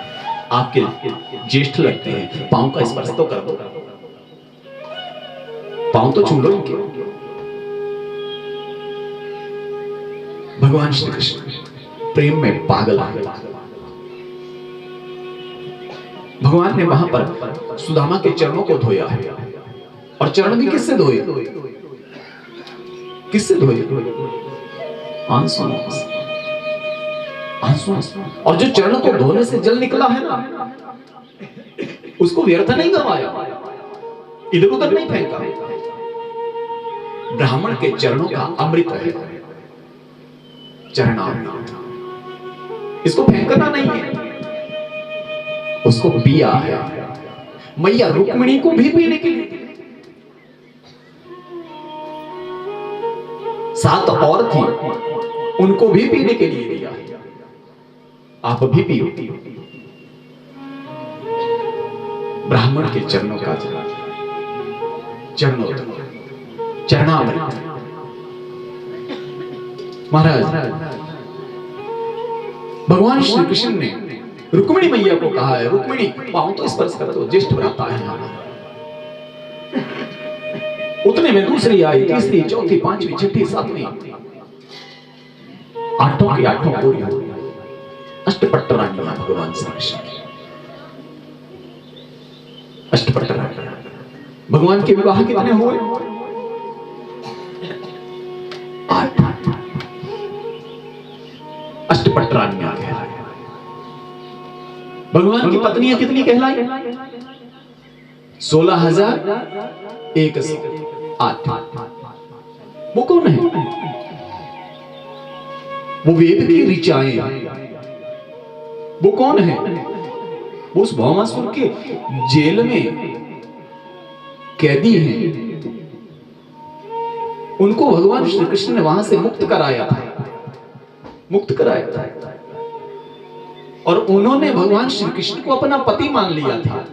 आपके ज्येष्ठ लगते हैं, पांव का स्पर्श तो कर दो, पांव तो छू लो इनके। भगवान श्री कृष्ण प्रेम में पागल हो गए। भगवान ने वहां पर सुदामा के चरणों को धोया है, और चरण भी किससे धोए? किससे धोए? आंसू आंसू। और जो चरण को धोने से जल निकला है ना, उसको व्यर्थ नहीं गवाया, इधर उधर नहीं फेंका। ब्राह्मण के चरणों का अमृत है चरणामृत, इसको फेंकना नहीं है, उसको पिया है। मैया रुक्मिणी को भी पीने के लिए, 7 और थी, उनको भी पीने के लिए दिया। आप भी पियो। ब्राह्मण के चरणों का चरणामृत। महाराज भगवान श्री कृष्ण ने रुक्मिणी मैया को कहा है, रुक्मिणी पांव तो स्पर्श कर दो, ज्येष्ठ भ्राता है हमारा। उतने में दूसरी आई, तीसरी, चौथी, पांचवी, छठी, सातवीं, आठों की आठों पूरी हो, अष्टपट रानियां भगवान श्री कृष्ण की। अष्टपट रानियां। भगवान के विवाह कितने हुए? 8। अष्टपट रानियां कहलाई। भगवान की पत्नियां कितनी कहलाई? 16,108। वो कौन है? वो वेद की ऋचाएं। वो कौन है? वो उस भौमासुर के जेल में कैदी हैं। उनको भगवान श्री कृष्ण ने वहां से मुक्त कराया था, मुक्त कराया था। और उन्होंने भगवान श्री कृष्ण को अपना पति मान लिया था,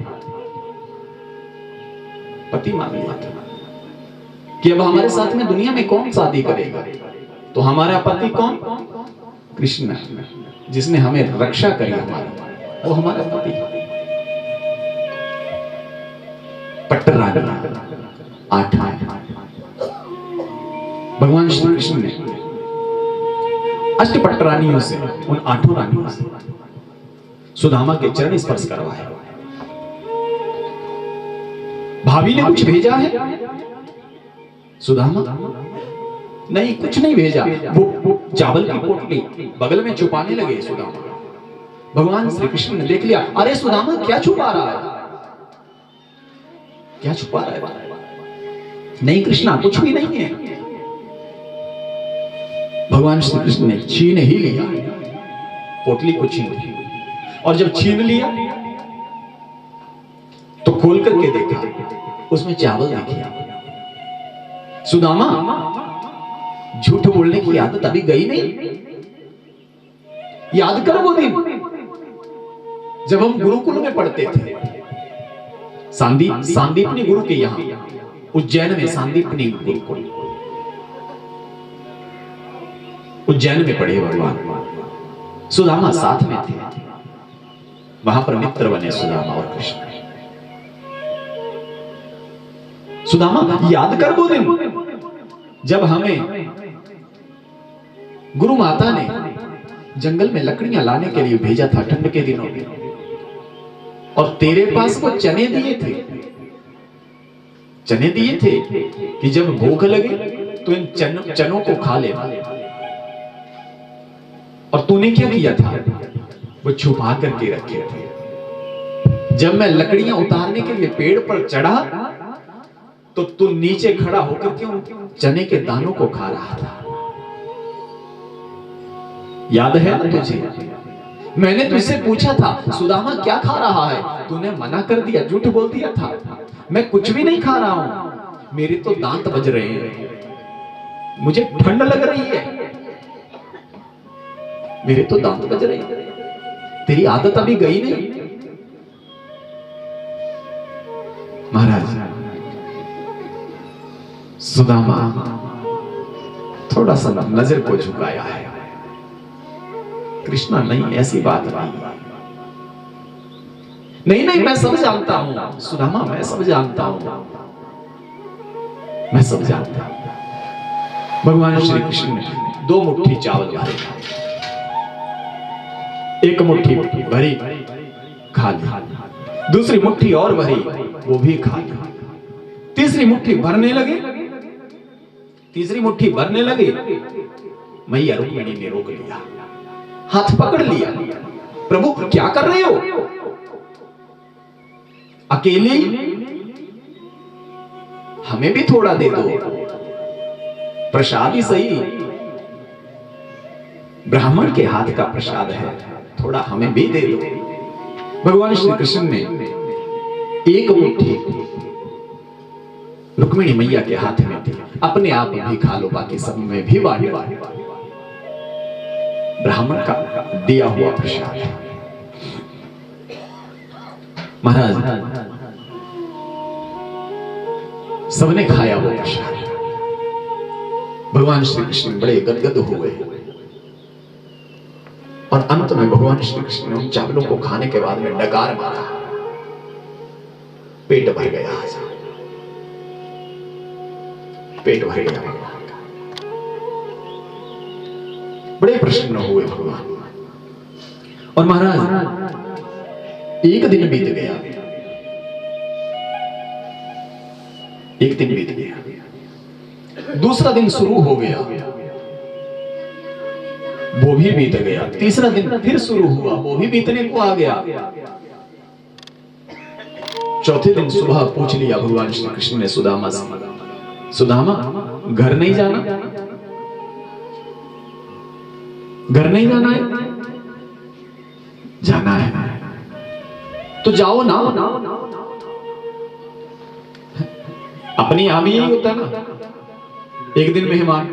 पति मान लिया था कि अब हमारे साथ में दुनिया में कौन शादी करेगा? तो हमारा पति कौन? कृष्ण, जिसने हमें रक्षा करी हमारी, वो हमारा पति। पट्टरानी 8। भगवान श्री कृष्ण ने अष्टपट रानियों से, उन 8 रानियों से सुदामा के चरण स्पर्श करवाए। भाभी ने कुछ भेजा है? सुदामा नहीं, कुछ नहीं भेजा। वो चावल की पोटली बगल में छुपाने लगे सुदामा। भगवान श्री कृष्ण ने देख लिया, अरे सुदामा क्या छुपा रहा है? क्या छुपा रहा है? नहीं कृष्णा, कुछ भी नहीं है। भगवान श्री कृष्ण ने छीन ही लिया, पोटली को छीन लिया, और जब छीन लिया तो खोल करके देखा, उसमें चावल दिखे। सुदामा, झूठ बोलने की आदत अभी गई नहीं? याद करो वो दिन जब हम गुरुकुल में पढ़ते थे, सांदीपनी गुरु के यहां उज्जैन में, सांदीपनी गुरुकुल उज्जैन में पढ़े भगवान। सुदामा साथ में थे, वहां पर मित्र बने सुदामा और कृष्ण। सुदामा, याद कर वो दिन जब हमें गुरु माता ने जंगल में लकड़ियां लाने के लिए भेजा था ठंड के दिनों में, और तेरे पास वो चने दिए थे, चने दिए थे कि जब भूख लगे तो इन चनों को खा लेना। और तूने क्या किया था? वो छुपा करके रखे थे। जब मैं लकड़ियां उतारने के लिए पेड़ पर चढ़ा तो तू नीचे खड़ा होकर के उन चने के दानों को खा रहा था। याद है ना तुझे? मैंने तुझसे पूछा था, सुदामा क्या खा रहा है? तूने मना कर दिया, झूठ बोल दिया था, मैं कुछ भी नहीं खा रहा हूं, मेरे तो दांत बज रहे हैं, मुझे ठंड लग रही है, मेरे तो दांत बज रहे हैं, तेरी आदत अभी गई नहीं। महाराज सुदामा थोड़ा सा नजर को झुकाया है। कृष्णा नहीं, ऐसी बात नहीं, नहीं मैं सब जानता हूं सुदामा, मैं सब जानता हूं, मैं सब जानता हूं। भगवान श्री कृष्ण ने 2 मुट्ठी चावल भरे, एक मुट्ठी भरी खा ली, दूसरी मुट्ठी और भरी वो भी खा ली, तीसरी मुट्ठी भरने लगे, तीसरी मुट्ठी भरने लगे, मैया रुक्मिणी ने रोक लिया, हाथ पकड़ लिया। प्रभु क्या कर रहे हो? अकेले हमें भी थोड़ा दे दो, प्रसाद ही सही, ब्राह्मण के हाथ का प्रसाद है, थोड़ा हमें भी दे दो। भगवान श्री कृष्ण ने एक मुट्ठी रुक्मिणी मैया के हाथ में दी, अपने आप भी खा लो, बाकी सब में भी बांट लो, ब्राह्मण का दिया हुआ प्रसाद है। महाराज सबने खाया वो प्रसाद, भगवान श्री कृष्ण बड़े गदगद हो गए, और अंत में भगवान श्री कृष्ण ने उन चावलों को खाने के बाद में डकार मारा, पेट भर गया, पेट भर गया भगवान का। बड़े प्रसन्न हुए भगवान। और महाराज एक दिन बीत गया, एक दिन बीत गया, दूसरा दिन शुरू हो गया, वो भी बीत गया, तीसरा दिन फिर शुरू हुआ, वो भी बीतने को आ गया। चौथे दिन सुबह पूछ लिया भगवान श्री कृष्ण ने सुदामा से, सुदामा घर नहीं जाना? घर नहीं जाना है? जाना है तो जाओ ना, अपनी यहां भी यही होता है ना, एक दिन मेहमान,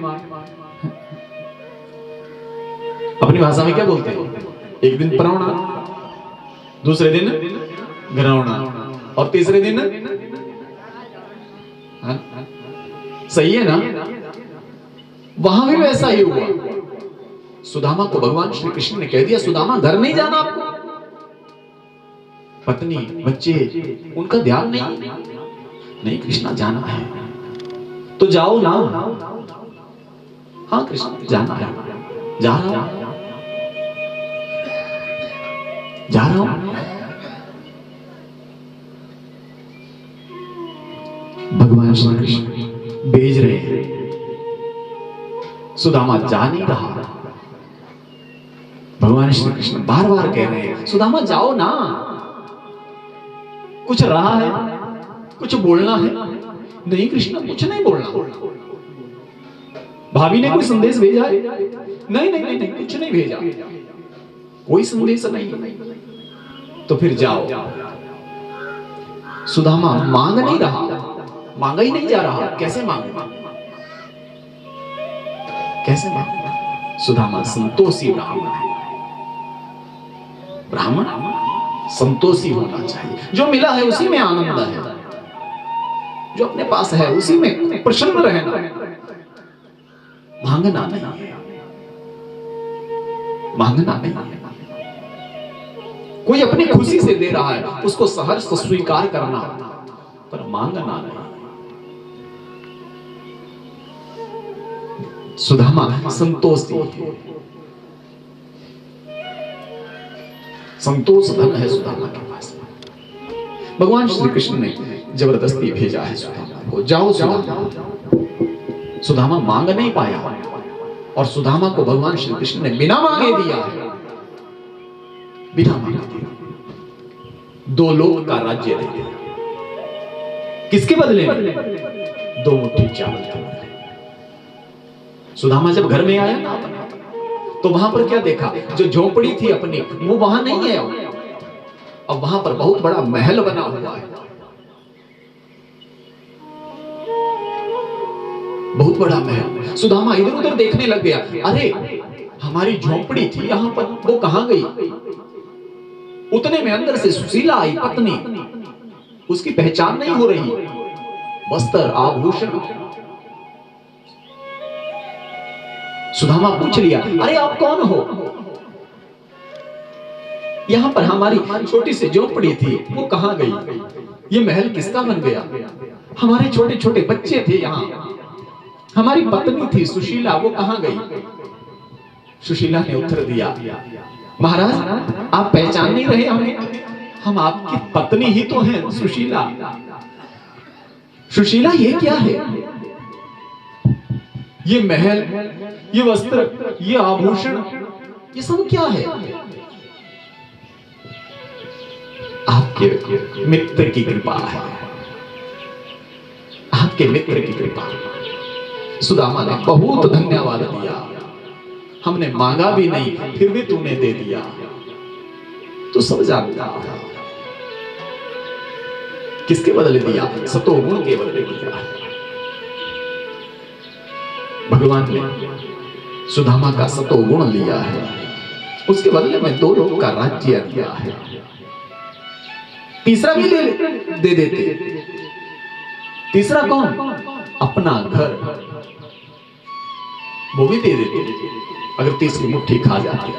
अपनी भाषा में क्या बोलते हैं, एक दिन परौना, दूसरे दिन घरौना, और तीसरे दिन सही है ना? वहां भी वैसा ही हुआ। सुदामा को भगवान श्री कृष्ण ने कह दिया, सुदामा घर नहीं जाना आपको, पत्नी बच्चे उनका ध्यान नहीं कृष्णा जाना है तो जाओ ना। हाँ कृष्ण जाना है, जा रहा हूं, जा रहा हूं। भगवान श्री कृष्ण भेज रहे हैं, सुदामा जा नहीं रहा। भगवान श्री कृष्ण बार बार कह रहे हैं, सुदामा जाओ ना, कुछ रहा है, कुछ बोलना है। नहीं कृष्ण कुछ नहीं बोलना। भाभी ने कोई संदेश भेजा है? नहीं नहीं नहीं, नहीं कुछ नहीं भेजा, कोई संदेश नहीं। तो फिर जाओ। सुदामा मांग नहीं रहा, मांगा ही नहीं जा रहा, कैसे मांगे, कैसे मांगे? सुदामा संतोषी ब्राह्मण है, ब्राह्मण संतोषी होना चाहिए, जो मिला है उसी में आनंद है, जो अपने पास है उसी में प्रसन्न रहना, मांगना नहीं है, मांगना नहीं है। कोई अपनी खुशी से दे रहा है उसको सहर्ष स्वीकार करना, पर मांगना नहीं। सुदामा संतोषी, संतोष धन है सुदामा के पास। भगवान श्री कृष्ण ने जबरदस्ती भेजा है सुदामा को, जाओ सुदामा। सुदामा मांग नहीं पाया, और सुदामा को भगवान श्री कृष्ण ने बिना मांगे दिया है, बिना मांगे दिया। 2 लोक का राज्य दे दिया, किसके बदले में? 2 मुट्ठी चावल के बदले। सुदामा जब घर में आया ना तो वहां पर क्या देखा, जो झोपड़ी थी अपनी वो वहां नहीं है, अब वहां पर बहुत बड़ा महल बना हुआ है, बहुत बड़ा महल। सुदामा इधर उधर देखने लग गया, अरे हमारी झोपड़ी थी यहां पर, वो कहां गई? उतने में अंदर से सुशीला आई, पत्नी, उसकी पहचान नहीं हो रही। वस्त्र आभूषण। सुदामा पूछ लिया, अरे आप कौन हो? यहां पर हमारी छोटी सी झोपड़ी थी, वो कहां गई? ये महल किसका बन गया? हमारे छोटे छोटे बच्चे थे यहाँ, हमारी पत्नी थी सुशीला, वो कहां गई? सुशीला ने उत्तर दिया, महाराज आप पहचान नहीं रहे हमें? हम आपकी पत्नी ही तो हैं, सुशीला। सुशीला ये क्या है? ये महल, ये वस्त्र, ये आभूषण, ये सब क्या है? आपके मित्र की कृपा है, आपके मित्र की कृपा। सुदामा ने बहुत धन्यवाद दिया, हमने मांगा भी नहीं फिर भी तूने दे दिया, तू सब जानता है। किसके बदले दिया? सतोगुण के बदले दिया। भगवान ने सुदामा का सतोगुण लिया है, उसके बदले में 2 लोग का राज्य दिया है। तीसरा भी दे देते। तीसरा कौन? अपना घर, वो भी दे देते अगर तीसरी मुट्ठी खा जाती।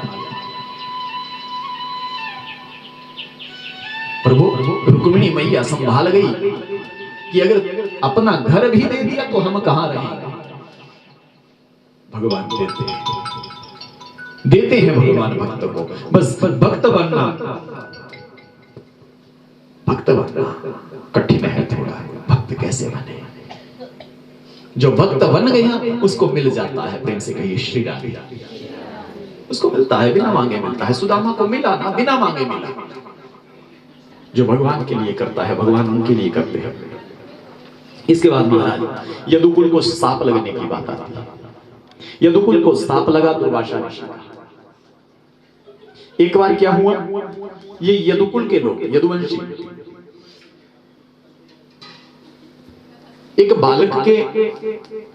प्रभु रुक्मिणी मैया संभाल गई कि अगर अपना घर भी दे दिया तो हम कहां रहेंगे। भगवान देते हैं भगवान भक्त को। बस भक्त बनना, भक्त बनना कठिन है थोड़ा। भक्त कैसे बने? जो भक्त बन गया उसको मिल जाता है। प्रेम से कहिए श्री राधे। उसको मिलता है, बिना मांगे मिलता है। सुदामा को मिला ना, बिना मांगे मिला। जो भगवान के लिए करता है भगवान उनके लिए करते हैं। इसके बाद महाराज यदुकुल को सांप लगने की बात आती है। यदुकुल को सांप लगा दुर्वासा ऋषि का। एक बार क्या हुआ, ये यदुकुल के लोग, यदुवंशी, एक बालक के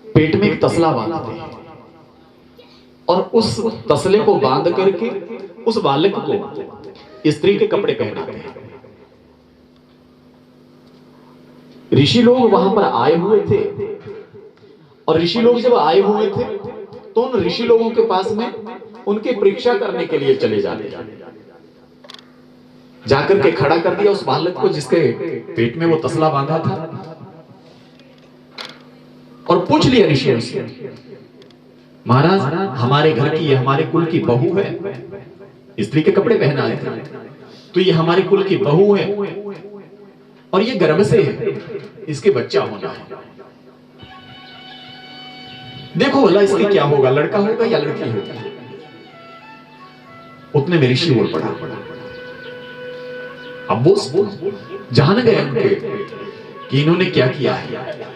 पेट में एक तसला बांधते हैं और उस तसले को बांध करके उस बालक को स्त्री के कपड़े पहनाते हैं। ऋषि लोग वहां पर आए हुए थे और ऋषि लोग जब आए हुए थे तो उन ऋषि लोगों के पास में उनकी परीक्षा करने के लिए चले जाते, जाकर के खड़ा कर दिया उस बालक को जिसके पेट में वो तसला बांधा था और पूछ लिया ऋषियों से, महाराज हमारे घर की, ये हमारे कुल की बहू है, स्त्री के कपड़े पहनाए थे, तो ये हमारे कुल की बहू है और ये गर्भ से है, इसके बच्चा होना है। देखो भला इसके क्या होगा, लड़का होगा या लड़की होगी। उतने में ऋषि बोल पड़ा। अब वो जान गए उनके कि इन्होंने क्या किया है।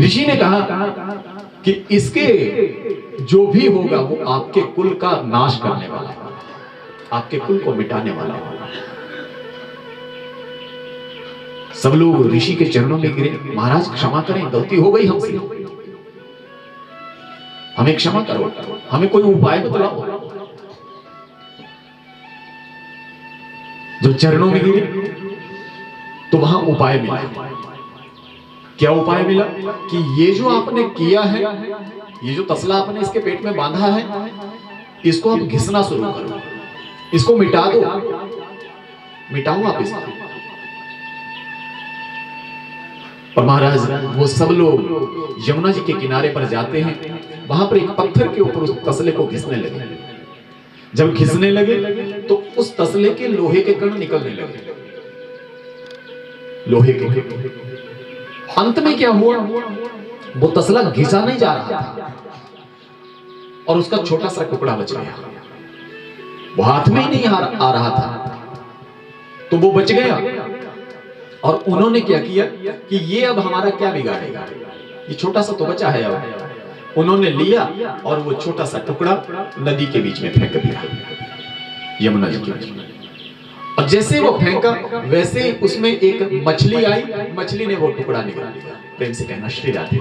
ऋषि ने कहा कि इसके जो भी होगा वो आपके कुल का नाश करने वाला है, आपके कुल को मिटाने वाला है। सब लोग ऋषि के चरणों में गिरे, महाराज क्षमा करें, गलती हो गई हमसे, हमें क्षमा करो, हमें कोई उपाय बतलाओ। जो चरणों में गिरे तो वहां उपाय मिला। क्या उपाय मिला? कि ये जो आपने किया है, ये जो तसला आपने इसके पेट में बांधा है, इसको आप घिसना शुरू करो, इसको मिटा दो, मिटाओ आप इसको। और महाराज वो सब लोग यमुना जी के किनारे पर जाते हैं, वहां पर एक पत्थर के ऊपर उस तसले को घिसने लगे। जब घिसने लगे तो उस तसले के लोहे के कण निकलने लगे, लोहे के कण। अंत में क्या हुआ, वो तसला घिसा नहीं जा रहा था और उसका छोटा सा टुकड़ा बच गया, वो हाथ में ही नहीं आ रहा था, तो वो बच गया। और उन्होंने क्या किया कि ये अब हमारा क्या बिगाड़ेगा, ये छोटा सा तो बचा है। अब उन्होंने लिया और वो छोटा सा टुकड़ा नदी के बीच में फेंक दिया, यमुना जी के बीच में। और जैसे वो फेंका वैसे ही उसमें एक मछली आई, मछली ने वो टुकड़ा निकाल लिया। प्रेम से कहना श्री राधे।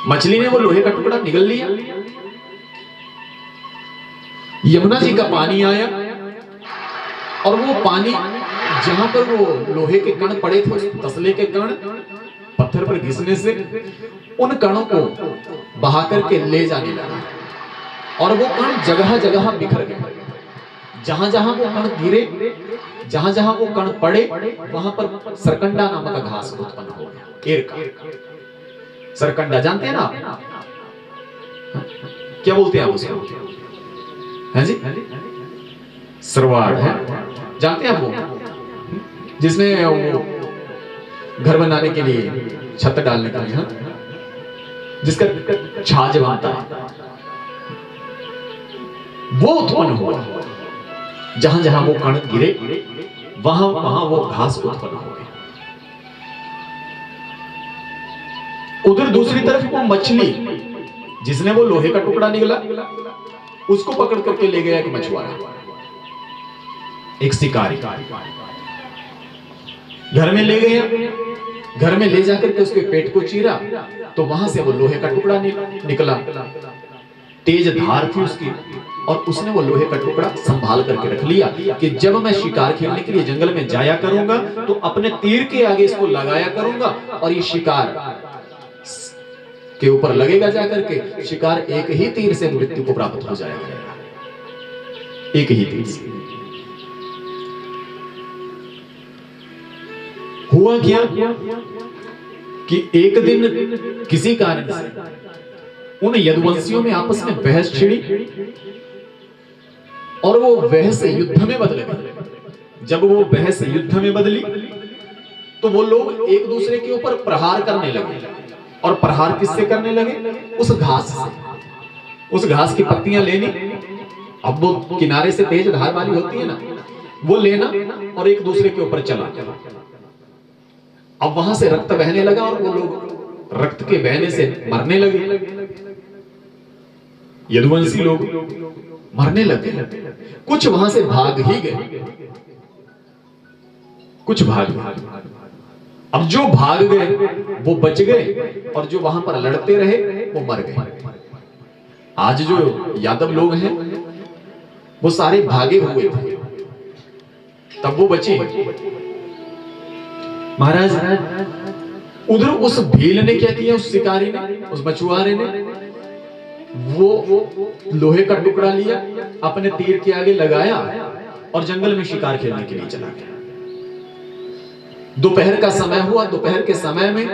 मछली ने वो लोहे का टुकड़ा निगल लिया। यमुना जी का पानी आया और वो पानी जहां पर वो लोहे के कण पड़े थे, उस तसले के कण पत्थर पर घिसने से उन कणों को बहा करके ले जाने लगा और वो कण जगह जगह बिखर गए। जहां जहां वो कण गिरे, जहां जहां वो कण पड़े, वहां पर सरकंडा नामक घास उत्पन्न हो गया। एर का सरकंडा जानते हैं ना आप? क्या बोलते हैं आप उसको? हैं जी? सरवाड़ है, जानते हैं आप वो? जिसमें वो घर बनाने के लिए, छत डालने के लिए, जिसका छाज बनता है, वो उत्पन्न हुआ। जहां जहां वो कण गिरे, वहां वहां वो घास उत्पन्न हो गई। उधर दूसरी तरफ वो मछली, जिसने वो लोहे का टुकड़ा निकला, उसको पकड़ करके ले गया एक मछुआरा, एक शिकारी। घर में ले गया, घर में ले जाकर के उसके पेट को चीरा, तो वहां से वो लोहे का टुकड़ा निकला। तेज धार थी उसकी, और उसने वो लोहे का टुकड़ा संभाल करके रख लिया कि जब मैं शिकार खेलने के लिए जंगल में जाया करूंगा तो अपने तीर के आगे इसको लगाया करूंगा और ये शिकार के ऊपर लगेगा जाकर के। शिकार एक ही तीर से मृत्यु को प्राप्त हो जाएगा, एक ही तीर से। हुआ क्या कि एक दिन किसी कारण से उन यदुवंशियों में आपस में बहस छिड़ी और वो बहस युद्ध में बदल गई। जब वो बहस युद्ध में बदली तो वो लोग एक दूसरे के ऊपर प्रहार करने लगे। और प्रहार किससे करने लगे? उस घास से। उस घास की पत्तियां लेनी, अब वो किनारे से तेज धार वाली होती है ना, वो लेना और एक दूसरे के ऊपर चला। अब वहां से रक्त बहने लगा और वो लोग रक्त के बहने से मरने लगे। यदुवंशी लोग मरने लगे। कुछ वहां से भाग ही गए, कुछ भाग गए। अब जो भाग गए वो बच गए और जो वहां पर लड़ते रहे वो मर गए। आज जो यादव लोग हैं वो सारे भागे हुए थे, तब वो बचे। महाराज उधर उस भील ने क्या किया, उस शिकारी ने, उस मछुआरे ने, वो लोहे का टुकड़ा लिया, अपने तीर के आगे लगाया और जंगल में शिकार खेलने के लिए चला गया। दोपहर का समय हुआ। दोपहर के समय में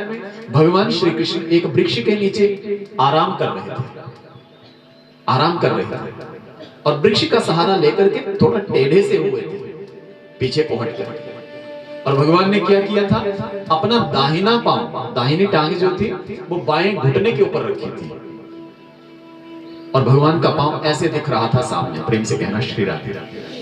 भगवान श्री कृष्ण एक वृक्ष के नीचे आराम कर रहे थे, आराम कर रहे थे और वृक्ष का सहारा लेकर के थोड़ा टेढ़े से हुए थे, पीछे पहुंच गए। और भगवान ने क्या किया था, अपना दाहिना पांव, दाहिनी टांग जो थी वो बाएं घुटने के ऊपर रखी थी और भगवान का पांव ऐसे दिख रहा था सामने। प्रेम से कहना श्री राधे राधे।